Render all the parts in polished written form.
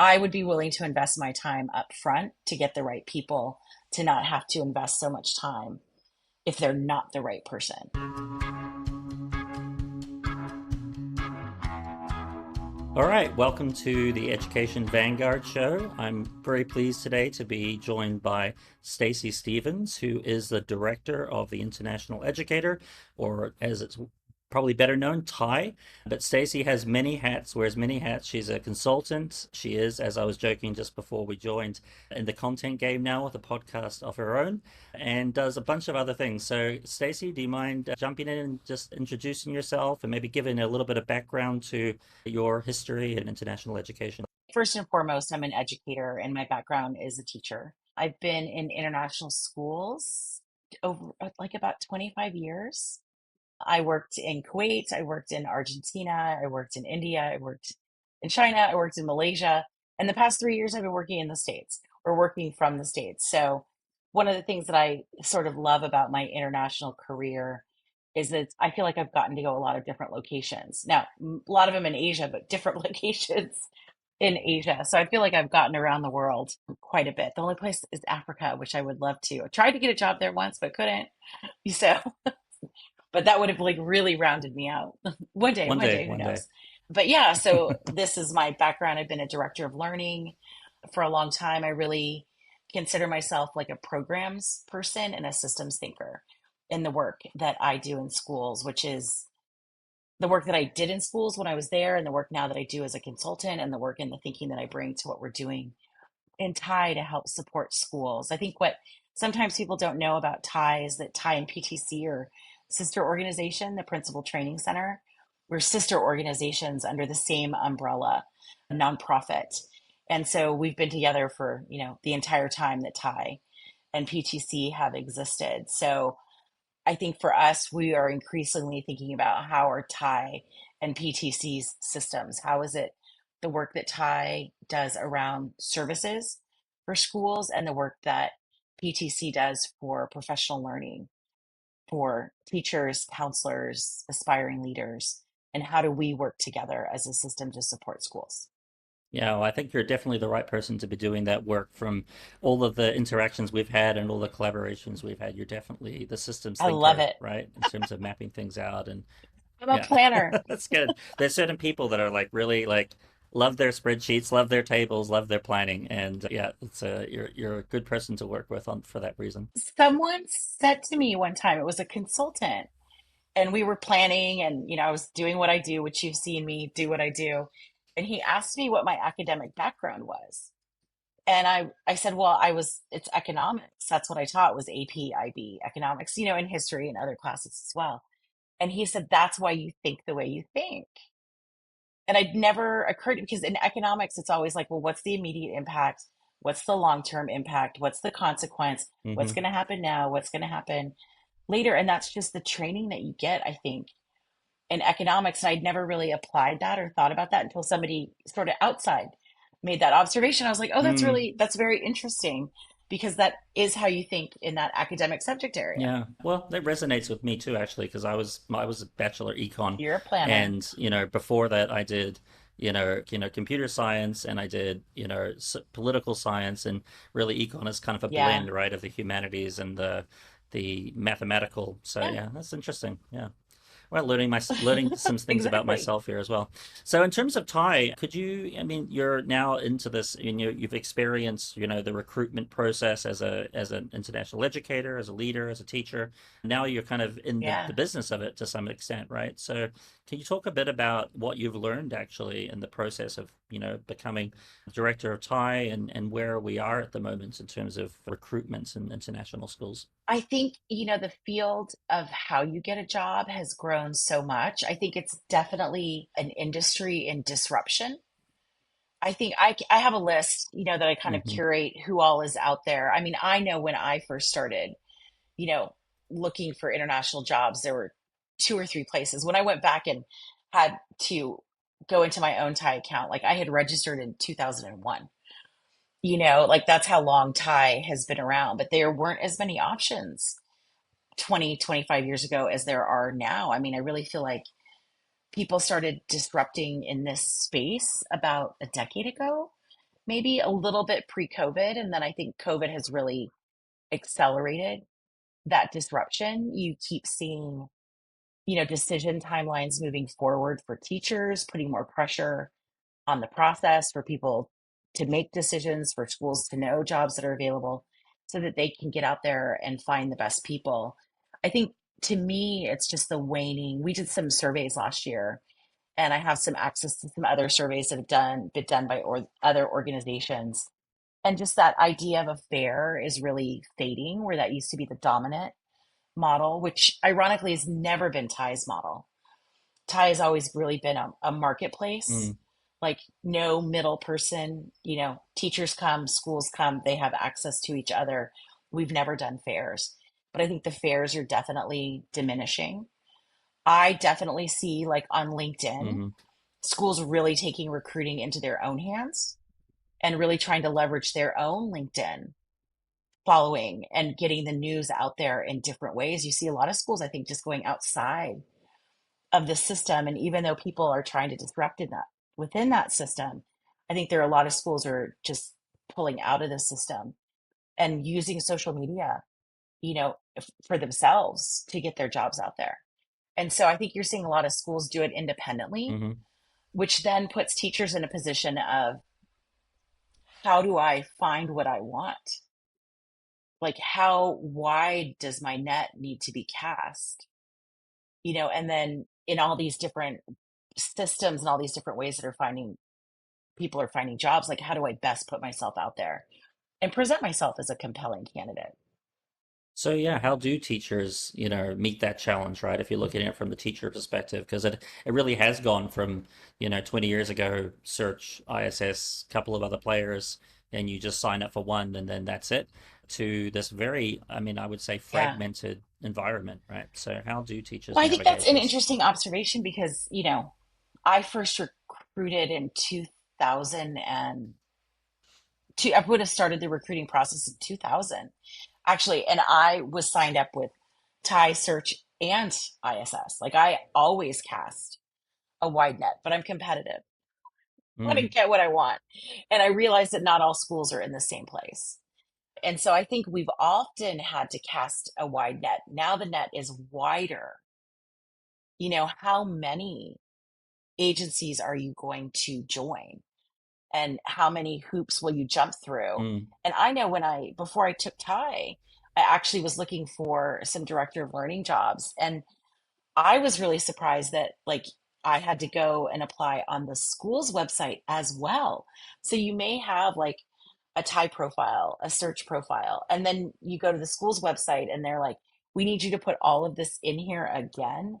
I would be willing to invest my time up front to get the right people, to not have to invest so much time if they're not the right person. All right, welcome to the Education Vanguard Show. I'm very pleased today to be joined by Stacy Stephens, who is the director of the International Educator, or as it's probably better known, TIE. But Stacy has many hats, wears many hats. She's a consultant. She is, as I was joking just before we joined, in the content game now with a podcast of her own and does a bunch of other things. So, Stacy, do you mind jumping in and just introducing yourself and maybe giving a little bit of background to your history in international education? First and foremost, I'm an educator and my background is a teacher. I've been in international schools over like about 25 years. I worked in Kuwait, I worked in Argentina, I worked in India, I worked in China, I worked in Malaysia. And the past 3 years, I've been working in the States or working from the States. So, one of the things that I sort of love about my international career is that I feel like I've gotten to go a lot of different locations. Now, a lot of them in Asia, but different locations in Asia. So I feel like I've gotten around the world quite a bit. The only place is Africa, which I would love to. I tried to get a job there once, but couldn't. So but that would have like really rounded me out. One One day, day, who one day. knows? But yeah, so this is my background. I've been a director of learning for a long time. I really consider myself like a programs person and a systems thinker in the work that I do in schools, which is the work that I did in schools when I was there, and the work now that I do as a consultant, and the work and the thinking that I bring to what we're doing in TIE to help support schools. I think what sometimes people don't know about TIE is that TIE and PTC are sister organization, the Principal Training Center. We're sister organizations under the same umbrella, a nonprofit. And so we've been together for, the entire time that TIE and PTC have existed. So I think for us, we are increasingly thinking about how are TIE and PTC's systems. How is it the work that TIE does around services for schools and the work that PTC does for professional learning for teachers, counselors, aspiring leaders, and how do we work together as a system to support schools? Yeah, well, I think you're definitely the right person to be doing that work from all of the interactions we've had and all the collaborations we've had. You're definitely the systems I love thinker, it. right? In terms of mapping things out. And I'm a yeah, planner. that's good. There's certain people that are like really like love their spreadsheets, love their tables, love their planning. And yeah, it's you're a good person to work with on for that reason. Someone said to me one time, it was a consultant, and we were planning, and I was doing what I do, which you've seen me do what I do. And he asked me what my academic background was. And I said, well, it's economics. That's what I taught was AP, IB, economics, and history and other classes as well. And he said, that's why you think the way you think. And I'd never occurred because in economics, it's always like, well, what's the immediate impact? What's the long-term impact? What's the consequence? What's Hmm. going to happen now? What's going to happen later? And that's just the training that you get, I think, in economics. And I'd never really applied that or thought about that until somebody sort of outside made that observation. I was like, oh, Mm, that's very interesting because that is how you think in that academic subject area. yeah. Well, that resonates with me too, actually, because I was a bachelor econ, You're a planner. and before that I did computer science, and I did political science, and really econ is kind of a Yeah. blend, right, of the humanities and the mathematical. So Yeah, yeah, that's interesting. Yeah. Well, learning some things about exactly. myself here as well. So, in terms of Thai, could you? I mean, you're now into this, and you've experienced, the recruitment process as an international educator, as a leader, as a teacher. Now you're kind of in the Yeah. business of it to some extent, right? So, can you talk a bit about what you've learned actually in the process of, becoming director of Thai, and where we are at the moment in terms of recruitment in international schools? I think, the field of how you get a job has grown so much. I think it's definitely an industry in disruption. I think I have a list, that I kind of Hmm. curate who all is out there. I mean, I know when I first started, you know, looking for international jobs, there were two or three places. When I went back and had to go into my own Thai account, like I had registered in 2001, like that's how long Thai has been around, but there weren't as many options 20, 25 years ago as there are now. I mean, I really feel like people started disrupting in this space about a decade ago. maybe a little bit pre-COVID. And then I think COVID has really accelerated that disruption. You keep seeing, decision timelines moving forward for teachers, putting more pressure on the process for people to make decisions, for schools to know jobs that are available so that they can get out there and find the best people. I think to me, it's just the waning. We did some surveys last year, and I have some access to some other surveys that have been done by other organizations. And just that idea of a fair is really fading, where that used to be the dominant model, which ironically has never been Ty's model. Ty has always really been a marketplace, Mm, like no middle person, teachers come, schools come, they have access to each other. We've never done fairs, but I think the fairs are definitely diminishing. I definitely see, like on LinkedIn, hmm schools really taking recruiting into their own hands and really trying to leverage their own LinkedIn following and getting the news out there in different ways. You see a lot of schools, I think, just going outside of the system. And even though people are trying to disrupt in that within that system, I think there are a lot of schools are just pulling out of the system and using social media, for themselves to get their jobs out there. And so I think you're seeing a lot of schools do it independently, hmm which then puts teachers in a position of how do I find what I want? Like, how wide does my net need to be cast? And then in all these different systems and all these different ways that people are finding jobs, like, how do I best put myself out there and present myself as a compelling candidate? So yeah, how do teachers, meet that challenge, right? If you're looking at it from the teacher perspective, because it really has gone from, 20 years ago, search, ISS, couple of other players, and you just sign up for one and then that's it, to this very, I mean, I would say Yeah. fragmented environment, right? So how do teachers Well, I think that's navigate an this? interesting observation because, I first recruited in 2000 and two, I would have started the recruiting process in 2000, actually. And I was signed up with Thai Search and ISS. Like, I always cast a wide net, but I'm competitive. I want to Mm, get what I want. And I realized that not all schools are in the same place. And so I think we've often had to cast a wide net. Now the net is wider. How many agencies are you going to join? And how many hoops will you jump through? mm, And I know before I took Thai, I actually was looking for some director of learning jobs. And I was really surprised that, like, I had to go and apply on the school's website as well. So you may have like a Thai profile, a search profile, and then you go to the school's website and they're like, we need you to put all of this in here again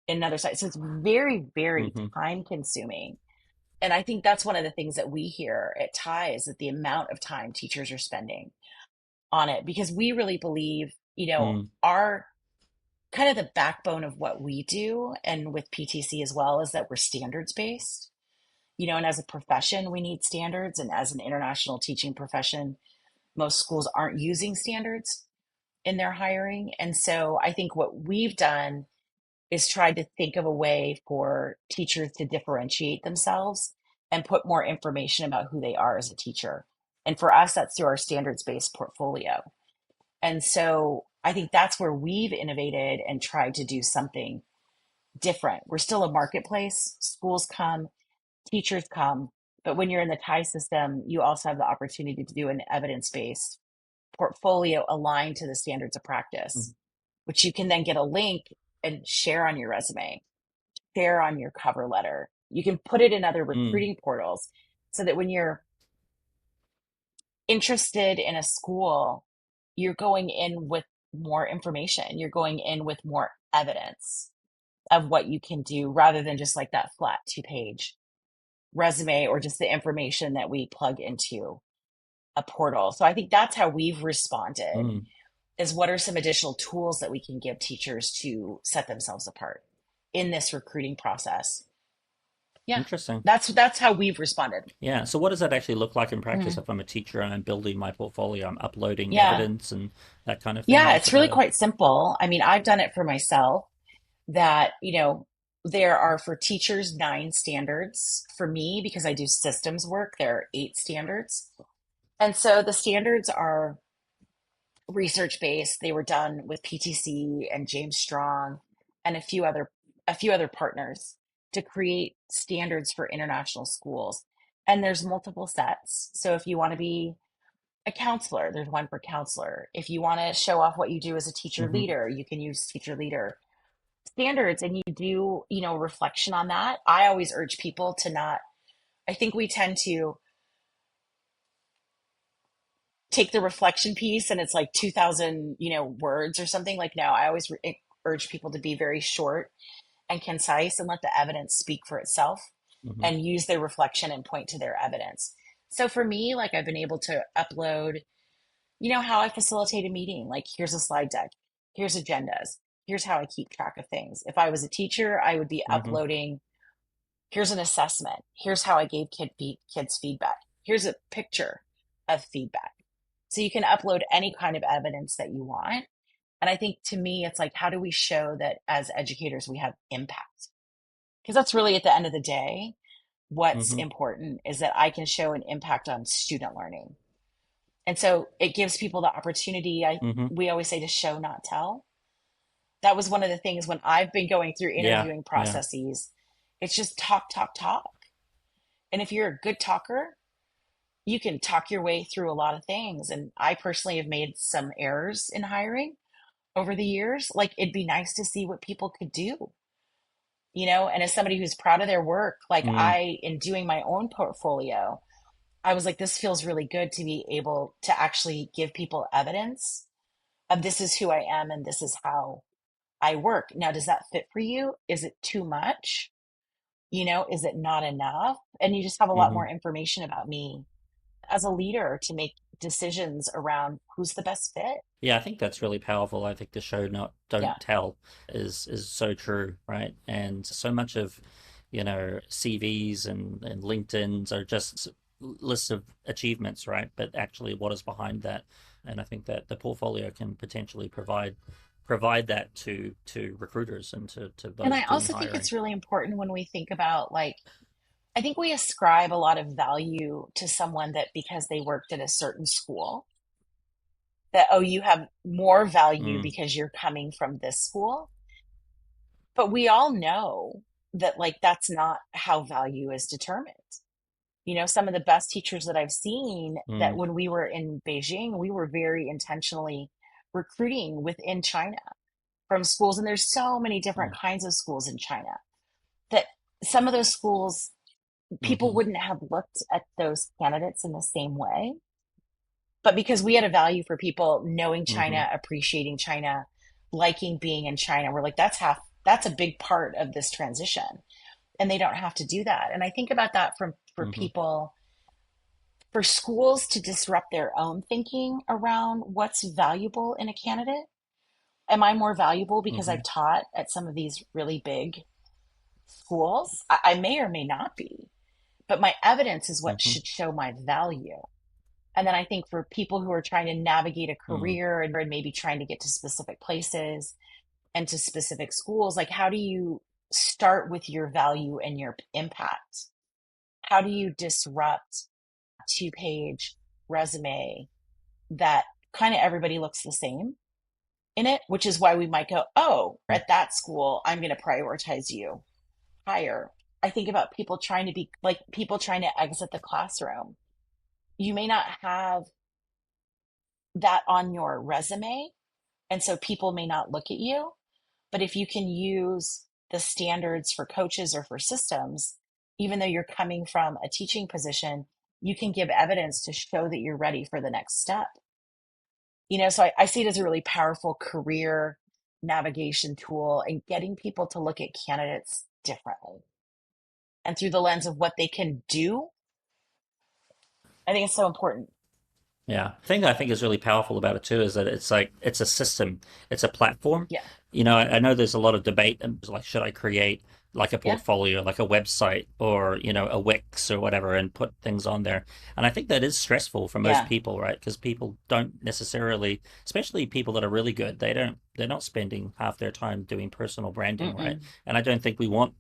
in another site. So it's very, very hmm time consuming. And I think that's one of the things that we hear at Thai is that the amount of time teachers are spending on it, because we really believe, mm, our kind of the backbone of what we do and with PTC as well is that we're standards based, and as a profession, we need standards. And as an international teaching profession, most schools aren't using standards in their hiring. And so I think what we've done is tried to think of a way for teachers to differentiate themselves and put more information about who they are as a teacher. And for us, that's through our standards based portfolio. And so I think that's where we've innovated and tried to do something different. We're still a marketplace. Schools come, teachers come, but when you're in the Thai system, you also have the opportunity to do an evidence based portfolio aligned to the standards of mm, practice, which you can then get a link and share on your resume, share on your cover letter. You can put it in other mm, recruiting portals so that when you're interested in a school, you're going in with more information. You're going in with more evidence of what you can do rather than just like that flat 2-page resume or just the information that we plug into a portal. So I think that's how we've responded, mm. is what are some additional tools that we can give teachers to set themselves apart in this recruiting process. Yeah. Interesting. That's how we've responded. Yeah. So what does that actually look like in practice Mhm. if I'm a teacher and I'm building my portfolio, I'm uploading Yeah. evidence and that kind of thing Yeah, it's onto really the. quite simple. I mean, I've done it for myself that, there are for teachers 9 standards. For me, because I do systems work, there are 8 standards. And so the standards are research based. They were done with PTC and James Strong and a few other partners to create standards for international schools. And there's multiple sets. So if you want to be a counselor, there's one for counselor. If you want to show off what you do as a teacher Hmm. leader, you can use teacher leader standards and you do, reflection on that. I always urge people to not, I think we tend to take the reflection piece and it's like 2000 words or something. Like, no, I always urge people to be very short and concise and let the evidence speak for itself Hmm. and use their reflection and point to their evidence. So for me, like, I've been able to upload, how I facilitate a meeting. Like, here's a slide deck, here's agendas, here's how I keep track of things. If I was a teacher, I would be Hmm. uploading, here's an assessment, here's how I gave kids feedback, here's a picture of feedback. So you can upload any kind of evidence that you want. And I think, to me, it's like, how do we show that as educators we have impact? Because that's really, at the end of the day, what's Hmm. important is that I can show an impact on student learning. And so it gives people the opportunity. Hmm. We always say to show, not tell. That was one of the things when I've been going through Yeah. interviewing Yeah. processes. It's just talk, talk, talk. And if you're a good talker, you can talk your way through a lot of things. And I personally have made some errors in hiring over the years. Like, it'd be nice to see what people could do, and as somebody who's proud of their work, like, Mm. in doing my own portfolio, I was like, this feels really good to be able to actually give people evidence of, this is who I am and this is how I work. Now, does that fit for you? Is it too much? Is it not enough? And you just have a lot more Hmm. information about me as a leader to make decisions around who's the best fit. Yeah, I think that's really powerful. I think the show not Yeah. don't tell is so true, right? And so much of, CVs and LinkedIn's are just lists of achievements, right? But actually what is behind that? And I think that the portfolio can potentially provide that to recruiters and to And those I doing also think hiring. it's really important when we think about, like, I think we ascribe a lot of value to someone that because they worked at a certain school, that, oh, you have more value Mm. because you're coming from this school. But we all know that, like, that's not how value is determined. Some of the best teachers that I've seen, that Mm. when we were in Beijing, we were very intentionally recruiting within China from schools. And there's so many different Mm. kinds of schools in China that some of those schools, people Hmm. wouldn't have looked at those candidates in the same way. But because we had a value for people knowing Hmm. China, appreciating China, liking being in China, we're like, that's a big part of this transition. And they don't have to do that. And I think about that for Hmm. people, for schools to disrupt their own thinking around what's valuable in a candidate. Am I more valuable because Hmm. I've taught at some of these really big schools? I may or may not be, but my evidence is what Hmm. should show my value. And then I think for people who are trying to navigate a Mm. career and maybe trying to get to specific places and to specific schools, like, how do you start with your value and your impact? How do you disrupt 2-page resume that kind of everybody looks the same in it, which is why we might go, oh, at that school, I'm going to prioritize you higher. I think about people trying to be like people trying to exit the classroom. You may not have that on your resume, and so people may not look at you. But if you can use the standards for coaches or for systems, even though you're coming from a teaching position, you can give evidence to show that you're ready for the next step. So I see it as a really powerful career navigation tool and getting people to look at candidates differently and through the lens of what they can do. I think it's so important. Yeah. The thing that I think is really powerful about it too is that it's like it's a system, it's a platform. Yeah. I know there's a lot of debate and like should I create like a Yeah. portfolio, like a website or, a Wix or whatever, and put things on there. And I think that is stressful for most Yeah. people, right? Because people don't necessarily, especially people that are really good, they're not spending half their time doing personal branding, right? Mm-mm. And I don't think we want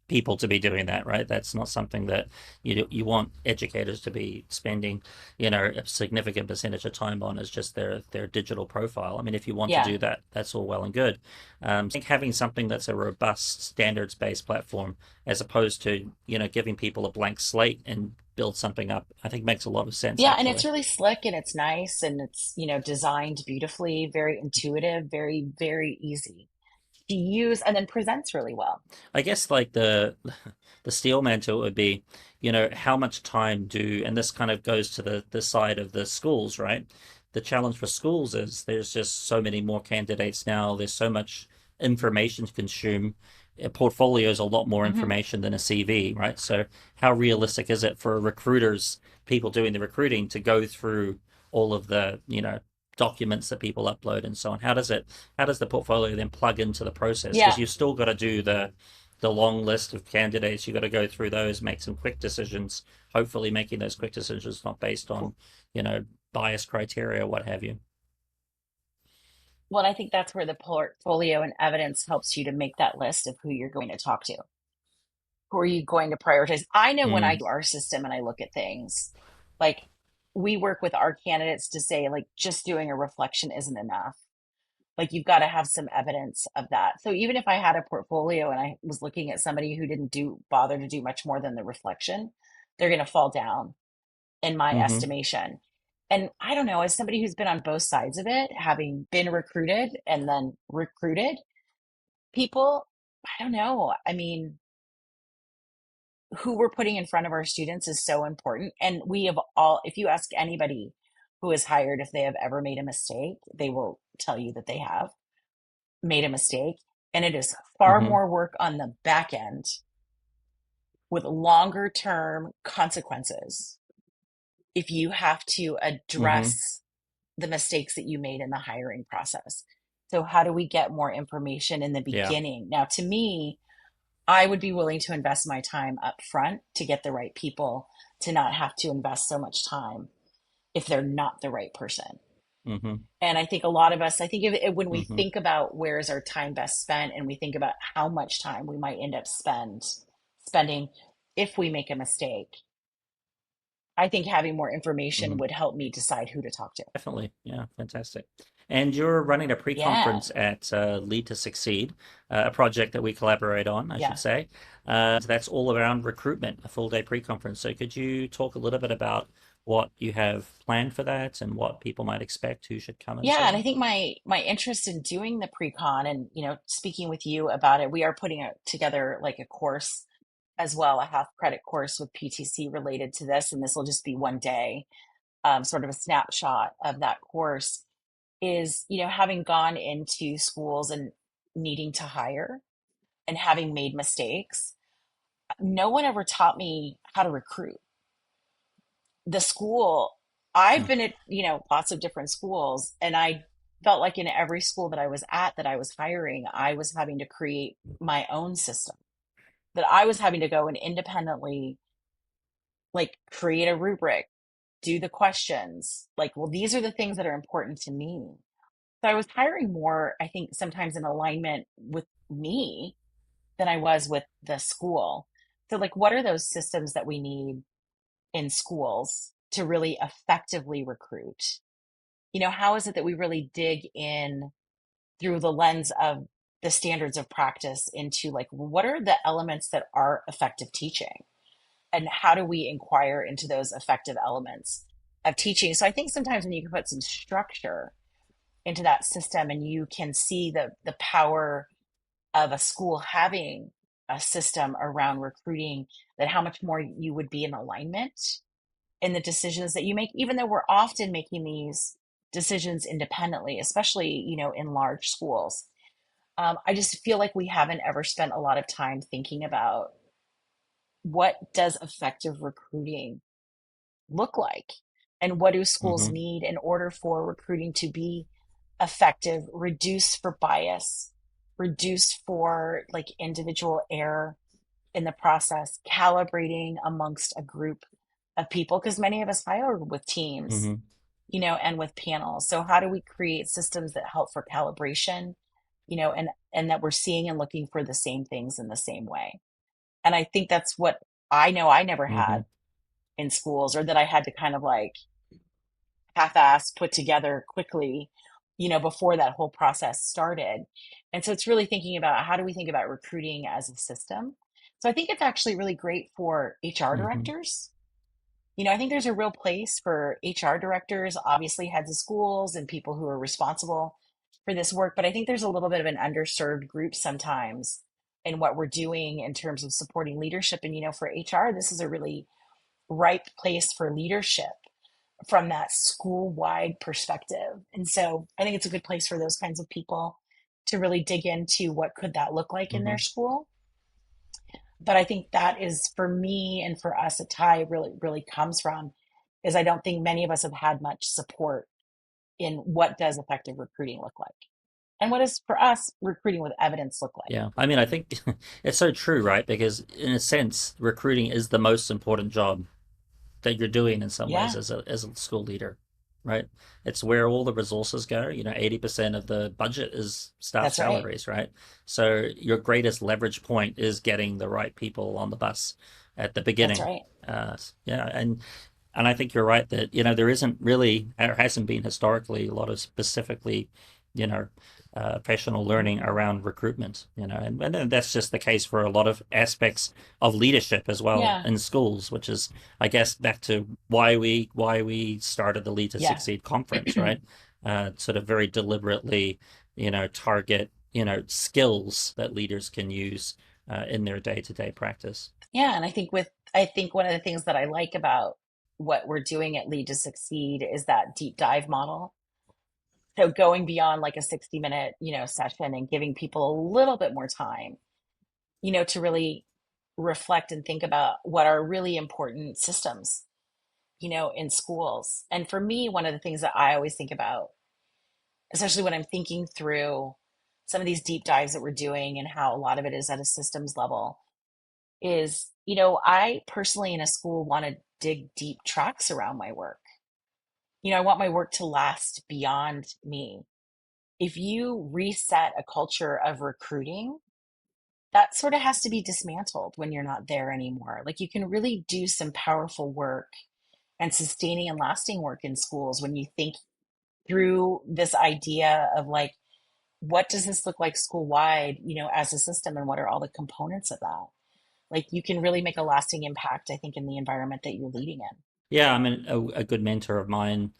people to be doing that, right? That's not something that you want educators to be spending, a significant percentage of time on, is just their digital profile. I mean, if you want to Yeah. do that, that's all well and good. I think having something that's a robust standards-based platform, as opposed to giving people a blank slate and build something up, I think makes a lot of sense Yeah, and it's actually. really slick and it's nice and it's, designed beautifully, very intuitive, very, very easy to use, and then presents really well. I guess like the steel mantle would be, how much time do, and this kind of goes to the side of the schools, right? The challenge for schools is there's just so many more candidates now. There's so much information to consume. A portfolio is a lot more Hmm. information than a CV, right? So how realistic is it for recruiters, people doing the recruiting, to go through all of the, documents that people upload and so on? How does the portfolio then plug into the process? Because Yeah. you've still got to do the long list of candidates. You got to go through those, make some quick decisions. Hopefully, making those quick decisions not based on, bias criteria, what have you. Well, I think that's where the portfolio and evidence helps you to make that list of who you're going to talk to. Who are you going to prioritize? I know when I Mm, do our system and I look at things, like we work with our candidates to say, like, just doing a reflection isn't enough. Like, you've got to have some evidence of that. So even if I had a portfolio and I was looking at somebody who didn't bother to do much more than the reflection, they're going to fall down in my mm-hmm, estimation. And I don't know, as somebody who's been on both sides of it, having been recruited and then recruited people, I don't know. I mean, who we're putting in front of our students is so important. And we have all, if you ask anybody who is hired if they have ever made a mistake, they will tell you that they have made a mistake. And it is far mm-hmm, more work on the back end with longer term consequences if you have to mm-hmm, address the mistakes that you made in the hiring process. So, how do we get more information in the yeah, beginning? Now, to me, I would be willing to invest my time up front to get the right people, to not have to invest so much time if they're not the right person. mm-hmm, And I think a lot of us, I think when we mm-hmm, think about where is our time best spent and we think about how much time we might end up spending if we make a mistake, I think having more information mm-hmm. would help me decide who to talk to. Definitely. Yeah, fantastic. And you're running a Yeah. pre-conference at Lead to Succeed, a project that we collaborate on, I should Yeah. say. That's all around recruitment, a full day pre-conference. So could you talk a little bit about what you have planned for that and what people might expect, who should come and Yeah, so and I on? think my interest in doing the pre-con and speaking with you about it, we are putting together like a course as well, a half credit course with PTC related to this, and this will just be one day, sort of a snapshot of that course. Is having gone into schools and needing to hire and having made mistakes, no one ever taught me how to recruit. The school, I've Mm, been at lots of different schools, and I felt like in every school that I was at that I was hiring, I was having to create my own system, that I was having to go and independently like create a rubric, do the questions, like, well, these are the things that are important to me. So I was hiring more, I think, sometimes in alignment with me than I was with the school. So, like, what are those systems that we need in schools to really effectively recruit? How is it that we really dig in through the lens of the standards of practice into, like, what are the elements that are effective teaching? And how do we inquire into those effective elements of teaching? So I think sometimes when you can put some structure into that system and you can see the power of a school having a system around recruiting, that how much more you would be in alignment in the decisions that you make, even though we're often making these decisions independently, especially in large schools. I just feel like we haven't ever spent a lot of time thinking about what does effective recruiting look like, and what do schools mm-hmm, need in order for recruiting to be effective, reduce for bias, reduced for like individual error in the process, calibrating amongst a group of people, because many of us hire with teams, Hmm. and with panels. So how do we create systems that help for calibration, and that we're seeing and looking for the same things in the same way? And I think that's what I know I never Hmm. had in schools, or that I had to kind of like half-ass put together quickly, before that whole process started. And so it's really thinking about how do we think about recruiting as a system. So I think it's actually really great for HR Hmm. directors. I think there's a real place for HR directors, obviously heads of schools and people who are responsible for this work. But I think there's a little bit of an underserved group sometimes in what we're doing in terms of supporting leadership. And, for HR, this is a really ripe place for leadership from that school-wide perspective. And so I think it's a good place for those kinds of people to really dig into what could that look like in Hmm. their school. But I think that is for me and for us at Thai really, really comes from is I don't think many of us have had much support in what does effective recruiting look like. And what does for us recruiting with evidence look like? Yeah. I mean, I think it's so true, right? Because in a sense, recruiting is the most important job that you're doing in some ways Yeah, as a school leader, right? It's where all the resources go. 80% of the budget is staff that's right. salaries, right? So your greatest leverage point is getting the right people on the bus at the That's beginning. right. Yeah, and I think you're right that there isn't really, or hasn't been historically, a lot of specifically, you know, professional learning around recruitment. And that's just the case for a lot of aspects of leadership as well Yeah. in schools, which is, I guess, back to why we started the Lead to Yeah. Succeed conference, right? Sort of very deliberately, target skills that leaders can use in their day-to-day practice. Yeah. And I think one of the things that I like about what we're doing at Lead to Succeed is that deep dive model. So going beyond like a 60-minute, session and giving people a little bit more time, to really reflect and think about what are really important systems, in schools. And for me, one of the things that I always think about, especially when I'm thinking through some of these deep dives that we're doing and how a lot of it is at a systems level, is, I personally in a school want to dig deep tracks around my work. I want my work to last beyond me. If you reset a culture of recruiting, that sort of has to be dismantled when you're not there anymore. Like you can really do some powerful work and sustaining and lasting work in schools when you think through this idea of like, what does this look like school wide, as a system, and what are all the components of that? Like you can really make a lasting impact, I think, in the environment that you're leading in. Yeah, I mean, a good mentor of mine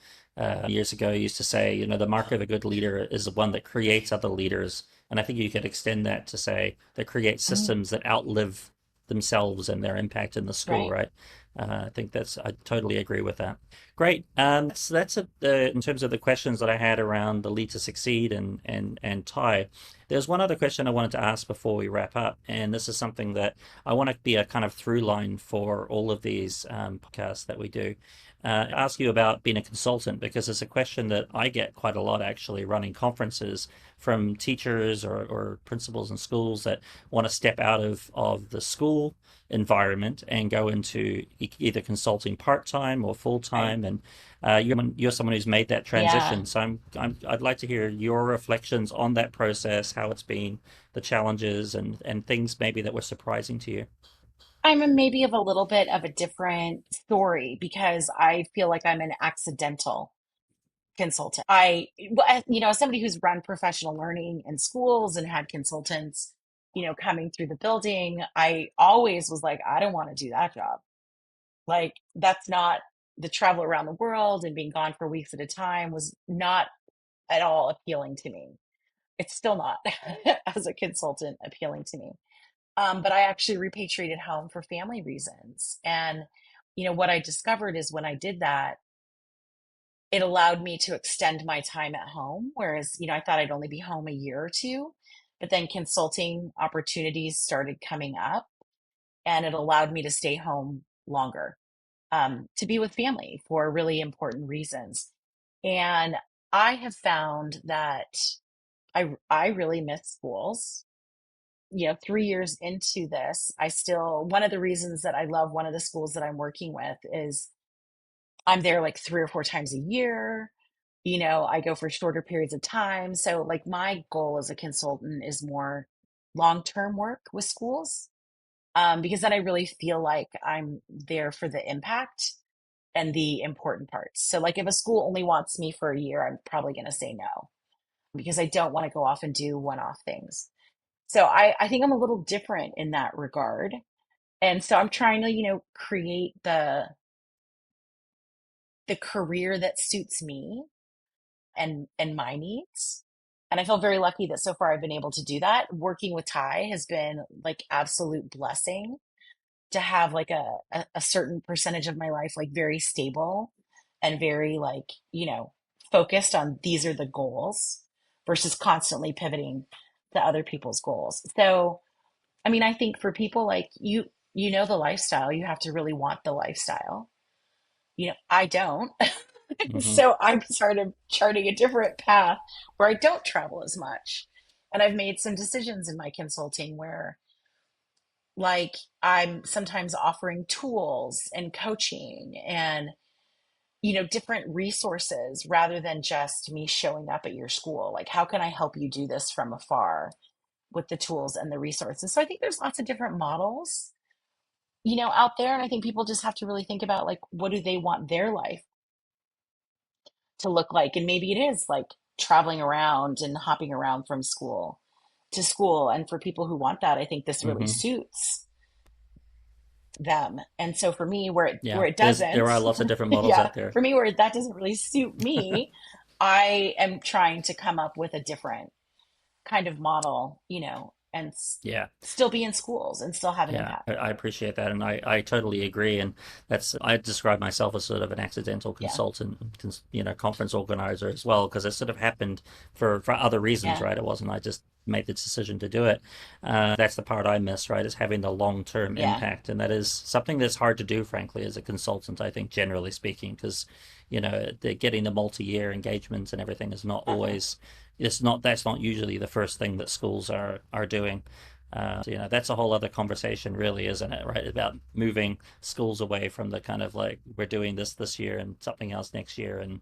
years ago used to say, the mark of a good leader is the one that creates other leaders. And I think you could extend that to say that creates Mhm. systems that outlive themselves and their impact in the school, Right. right? I think I totally agree with that. Great. So that's it, in terms of the questions that I had around the Lead to Succeed and Thai. There's one other question I wanted to ask before we wrap up, and this is something that I want to be a kind of through line for all of these podcasts that we do. Ask you about being a consultant because it's a question that I get quite a lot actually running conferences from teachers or principals in schools that want to step out of the school environment and go into either consulting part-time or Right. full-time. And you're someone who's made that Yeah. transition. So I'd like to hear your reflections on that process, how it's been, the challenges and things maybe that were surprising to you. Maybe of a little bit of a different story because I feel like I'm an accidental consultant. As somebody who's run professional learning in schools and had consultants, coming through the building, I always was like, I don't want to do that job. Like, that's not the travel around the world and being gone for weeks at a time was not at all appealing to me. It's still not as a consultant appealing to me. But I actually repatriated home for family reasons. And, what I discovered is when I did that, it allowed me to extend my time at home. Whereas, I thought I'd only be home a year or two, but then consulting opportunities started coming up and it allowed me to stay home longer, to be with family for really important reasons. And I have found that I really miss schools. 3 years into this, one of the reasons that I love one of the schools that I'm working with is I'm there like 3 or 4 times a year. I go for shorter periods of time. So, like, my goal as a consultant is more long-term work with schools, because then I really feel like I'm there for the impact and the important parts. So, like, if a school only wants me for a year, I'm probably going to say no because I don't want to go off and do one-off things. So, I think I'm a little different in that regard. And so I'm trying to, create the career that suits me and my needs. And I feel very lucky that so far I've been able to do that. Working with Ty has been like absolute blessing to have like a certain percentage of my life like very stable and very like, focused on these are the goals versus constantly pivoting to other people's goals. So, I mean, I think for people like the lifestyle, you have to really want the lifestyle. I don't. Hmm. So I'm sort of charting a different path where I don't travel as much. And I've made some decisions in my consulting where, like, I'm sometimes offering tools and coaching and, different resources rather than just me showing up at your school. Like, how can I help you do this from afar with the tools and the resources? So I think there's lots of different models, out there. And I think people just have to really think about, like, what do they want their life to look like? And maybe it is like traveling around and hopping around from school to school. And for people who want that, I think this really Hmm. suits them. And so for me, Yeah, where it there doesn't, are lots of different models yeah, out there. for me where that doesn't really suit me, I am trying to come up with a different kind of model, and Yeah. still be in schools and still have an Yeah, impact. I appreciate that, and I totally agree. And I describe myself as sort of an accidental Yeah, consultant, conference organizer as well, because it sort of happened for other reasons, yeah, right? It wasn't I just made the decision to do it. That's the part I miss, right? Is having the long-term yeah, impact, and that is something that's hard to do, frankly, as a consultant. I think generally speaking, because getting the multi-year engagements and everything is not uh-huh, always. It's not That's not usually the first thing that schools are doing. That's a whole other conversation, really, isn't it? Right, about moving schools away from the kind of like we're doing this year and something else next year, and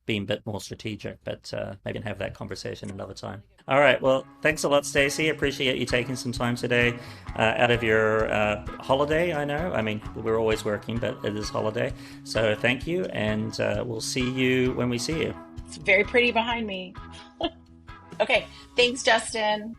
being a bit more strategic. But maybe we can have that conversation another time. All right. Well, thanks a lot, Stacey. Appreciate you taking some time today out of your holiday. I know. I mean, we're always working, but it is holiday. So thank you, and we'll see you when we see you. it's very pretty behind me. Okay, thanks, Justin.